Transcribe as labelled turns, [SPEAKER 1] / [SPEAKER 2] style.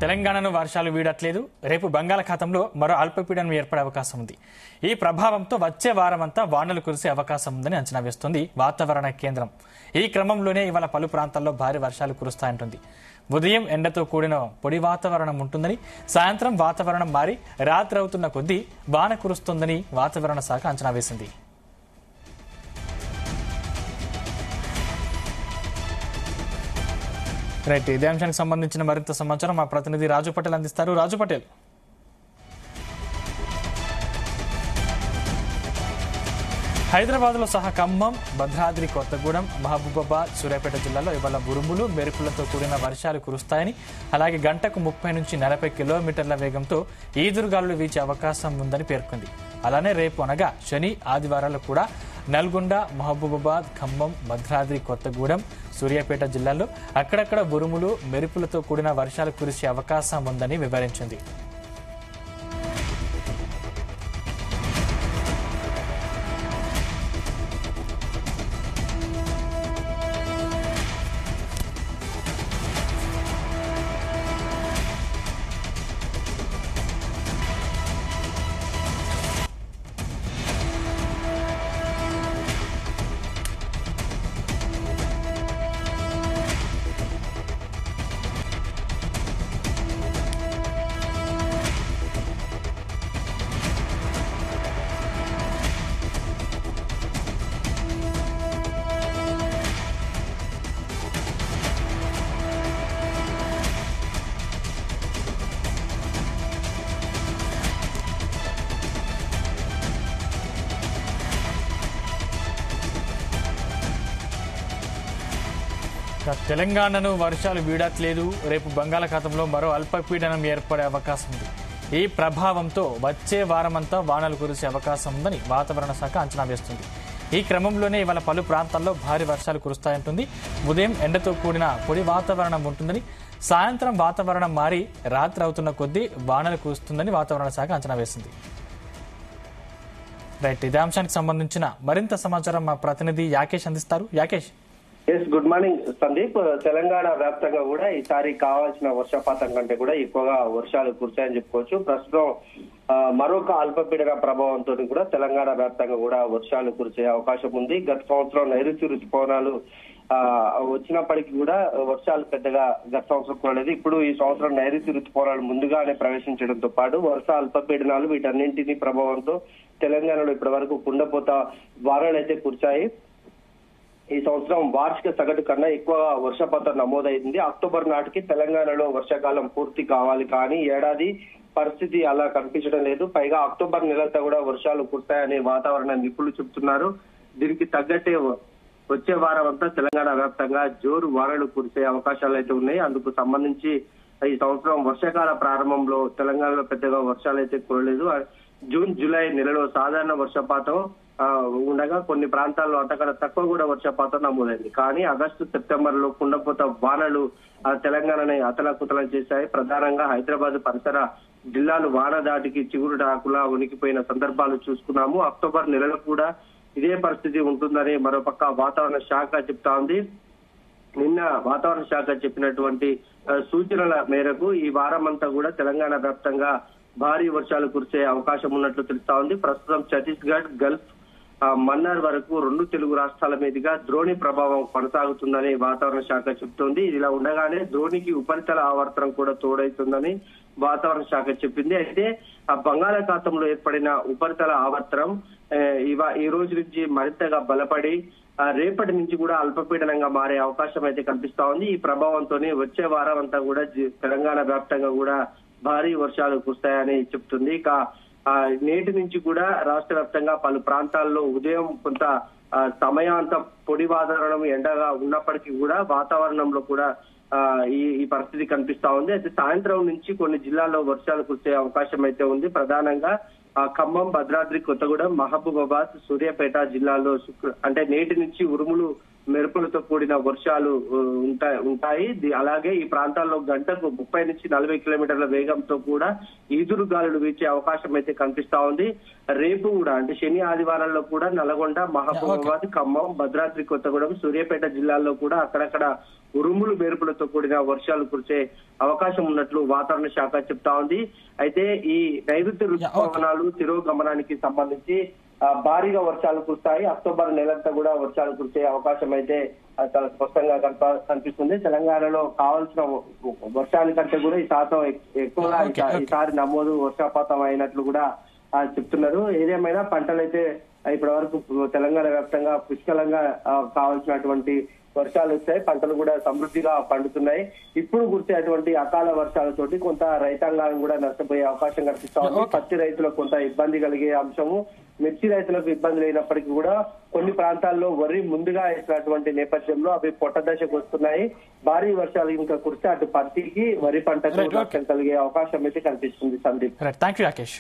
[SPEAKER 1] తెలంగాణను వర్షాలు వీడట్లేదు. రేపు బంగాళాఖాతంలో మరో అల్పపీడనం ఏర్పడే అవకాశం ఉంది. ఈ ప్రభావంతో వచ్చే వారమంతా వానలు కురిసే అవకాశం ఉందని అంచనా వేస్తోంది వాతావరణ కేంద్రం. ఈ క్రమంలోనే ఇవాళ పలు ప్రాంతాల్లో భారీ వర్షాలు కురుస్తాయంటుంది. ఉదయం ఎండతో కూడిన పొడి వాతావరణం ఉంటుందని, సాయంత్రం వాతావరణం మారి రాత్రి అవుతున్న కొద్దీ వాన కురుస్తుందని వాతావరణ శాఖ అంచనా వేసింది. రైట్, ఇదే అంశానికి సంబంధించిన మరింత సమాచారం మా ప్రతినిధి రాజు పటేల్ అందిస్తారు. రాజు పటేల్, హైదరాబాద్ లో సహా ఖమ్మం, భద్రాద్రి కొత్తగూడెం, మహబూబాబాద్, సూర్యాపేట జిల్లాలో ఇవాళ ఉరుములు మెరుపులతో కూడిన వర్షాలు కురుస్తాయని, అలాగే గంటకు 30 నుంచి 40 కిలోమీటర్ల వేగంతో ఈదురుగాలులు వీచే అవకాశం ఉందని పేర్కొంది. అలానే రేపు అనగా శని, ఆదివారాలు కూడా నల్గొండ, మహబూబాబాద్, ఖమ్మం, భద్రాద్రి కొత్తగూడెం, సూర్యాపేట జిల్లాల్లో అక్కడక్కడ ఉరుములు మెరుపులతో కూడిన వర్షాలు కురిసే అవకాశం ఉందని వివరించింది. తెలంగాణను వర్షాలు వీడట్లేదు. రేపు బంగాళాఖాతంలో మరో అల్పపీడనం ఏర్పడే అవకాశం ఉంది. ఈ ప్రభావంతో వచ్చే వారమంతా వానలు కురిసే అవకాశం ఉందని వాతావరణ శాఖ అంచనా వేస్తుంది. ఈ క్రమంలోనే ఇవాళ పలు ప్రాంతాల్లో భారీ వర్షాలు కురుస్తాయంటుంది. ఉదయం ఎండతో కూడిన పొడి వాతావరణం ఉంటుందని, సాయంత్రం వాతావరణం మారి రాత్రి అవుతున్న కొద్దీ వానలు కురుస్తుందని వాతావరణ శాఖ అంచనా వేసింది. రైట్, ఇదే అంశానికి సంబంధించిన మరింత సమాచారం మా ప్రతినిధి యాకేష్ అందిస్తారు. యాకేష్.
[SPEAKER 2] Good morning Sandeep. తెలంగాణ వ్యాప్తంగా కూడా ఈసారి కావాల్సిన వర్షపాతం కంటే కూడా ఎక్కువగా వర్షాలు కురిశాయని చెప్పుకోవచ్చు. ప్రస్తుతం మరొక అల్పపీడన ప్రభావంతో కూడా తెలంగాణ వ్యాప్తంగా కూడా వర్షాలు కురిసే అవకాశం ఉంది. గత సంవత్సరం నైరుతి రుతుపవనాలు వచ్చినప్పటికీ కూడా వర్షాలు పెద్దగా గత సంవత్సరం కురలేదు. ఇప్పుడు ఈ సంవత్సరం నైరుతి రుతుపవనాలు ముందుగానే ప్రవేశించడంతో పాటు వర్ష అల్పపీడనాలు వీటన్నింటినీ ప్రభావంతో తెలంగాణలో ఇప్పటి వరకు కుండపోత వానలు అయితే కురిశాయి. ఈ సంవత్సరం వార్షిక సగటు కన్నా ఎక్కువ వర్షపాతం నమోదైంది. అక్టోబర్ నాటికి తెలంగాణలో వర్షాకాలం పూర్తి కావాలి, కానీ ఏడాది పరిస్థితి అలా కనిపించడం లేదు. పైగా అక్టోబర్ నెలంతా కూడా వర్షాలు కురుస్తాయని వాతావరణ నిపుణులు చెబుతున్నారు. దీనికి తగ్గట్టే వచ్చే వారం అంతా తెలంగాణ వ్యాప్తంగా జోరు వానలు కురిసే అవకాశాలు అయితే ఉన్నాయి. అందుకు సంబంధించి ఈ సంవత్సరం వర్షాకాల ప్రారంభంలో తెలంగాణలో పెద్దగా వర్షాలు అయితే కురలేదు. జూన్, జూలై నెలలో సాధారణ వర్షపాతం ఉండగా కొన్ని ప్రాంతాల్లో అంతకన్నా తక్కువ కూడా వర్షపాతం నమోదైంది. కానీ ఆగస్టు, సెప్టెంబర్ లో కుండపోత వానలు తెలంగాణని అతలాకుతలం చేశాయి. ప్రధానంగా హైదరాబాద్ పరిసర జిల్లాలు వాన దాటికి చిగురు డాకులా ఉనికిపోయిన సందర్భాలు చూసుకున్నాము. అక్టోబర్ నెలలో కూడా ఇదే పరిస్థితి ఉంటుందని మరోపక్క వాతావరణ శాఖ చెప్తా ఉంది. నిన్న వాతావరణ శాఖ చెప్పినటువంటి సూచనల మేరకు ఈ వారం అంతా కూడా తెలంగాణ వ్యాప్తంగా భారీ వర్షాలు కురిసే అవకాశం ఉన్నట్లు తెలుస్తా ఉంది. ప్రస్తుతం ఛత్తీస్గఢ్, గల్ఫ్, మన్నార్ వరకు 2 తెలుగు రాష్ట్రాల మీదుగా ద్రోణి ప్రభావం కొనసాగుతుందని వాతావరణ శాఖ చెబుతోంది. ఇలా ఉండగానే ద్రోణికి ఉపరితల ఆవర్తనం కూడా తోడవుతుందని వాతావరణ శాఖ చెప్పింది. అయితే ఆ బంగాళాఖాతంలో ఏర్పడిన ఉపరితల ఆవర్తనం ఈ రోజు నుంచి మరింతగా బలపడి రేపటి నుంచి కూడా అల్పపీడనంగా మారే అవకాశం అయితే కనిపిస్తా ఉంది. ఈ ప్రభావంతోనే వచ్చే వారం అంతా కూడా తెలంగాణ వ్యాప్తంగా కూడా భారీ వర్షాలు కురుస్తాయని చెప్తుంది. ఇక నేటి నుంచి కూడా రాష్ట్ర వ్యాప్తంగా పలు ప్రాంతాల్లో ఉదయం కొంత సమయాంత పొడి వాతావరణం ఎండగా ఉన్నప్పటికీ కూడా వాతావరణంలో కూడా ఈ పరిస్థితి కనిపిస్తా ఉంది. అయితే సాయంత్రం నుంచి కొన్ని జిల్లాల్లో వర్షాలు కురిసే అవకాశం అయితే ఉంది. ప్రధానంగా ఖమ్మం, భద్రాద్రి కొత్తగూడెం, మహబూబాబాద్, సూర్యాపేట జిల్లాల్లో అంటే నేటి నుంచి ఉరుములు మెరుపులతో కూడిన వర్షాలు ఉంటాయి. అలాగే ఈ ప్రాంతాల్లో గంటకు 30 నుంచి 40 కిలోమీటర్ల వేగంతో కూడా ఈదురు గాలులు వీచే అవకాశం అయితే కనిపిస్తా ఉంది. రేపు కూడా అంటే శని ఆదివారాల్లో కూడా నల్గొండ, మహబూబాబాద్, ఖమ్మం, భద్రాద్రి కొత్తగూడెం, సూర్యాపేట జిల్లాల్లో కూడా అక్కడక్కడ ఉరుములు మెరుపులతో కూడిన వర్షాలు కురిసే అవకాశం ఉన్నట్లు వాతావరణ శాఖ చెప్తా ఉంది. అయితే ఈ నైరుతి రుతుపవనాలు తిరోగమనానికి సంబంధించి భారీగా వర్షాలు కురుస్తాయి. అక్టోబర్ నెలంతా కూడా వర్షాలు కురిసే అవకాశం అయితే చాలా స్పష్టంగా కనిపిస్తుంది. తెలంగాణలో కావాల్సిన వర్షానికంటే కూడా ఈ శాతం ఎక్కువగా ఈసారి నమోదు వర్షపాతం అయినట్లు కూడా చెప్తున్నారు. ఏదేమైనా పంటలైతే ఇప్పటి వరకు తెలంగాణ వ్యాప్తంగా పుష్కలంగా కావాల్సినటువంటి వర్షాలు వచ్చాయి. పంటలు కూడా సమృద్ధిగా పండుతున్నాయి. ఇప్పుడు కురిసేటువంటి అకాల వర్షాలతోటి కొంత రైతాంగాన్ని కూడా నష్టపోయే అవకాశం కనిపిస్తా ఉంది. పత్తి రైతులకు కొంత ఇబ్బంది కలిగే అంశము, మిర్చి రైతులకు ఇబ్బంది లేనప్పటికీ కూడా కొన్ని ప్రాంతాల్లో వరి ముందుగా వేసినటువంటి నేపథ్యంలో అవి పొట్ట దశకు వస్తున్నాయి. భారీ వర్షాలు ఇంకా కురిస్తే అటు పత్తికి, వరి పంటకు నష్టం కలిగే అవకాశం అయితే కనిపిస్తుంది. Sandeep,
[SPEAKER 1] thank you Rakesh.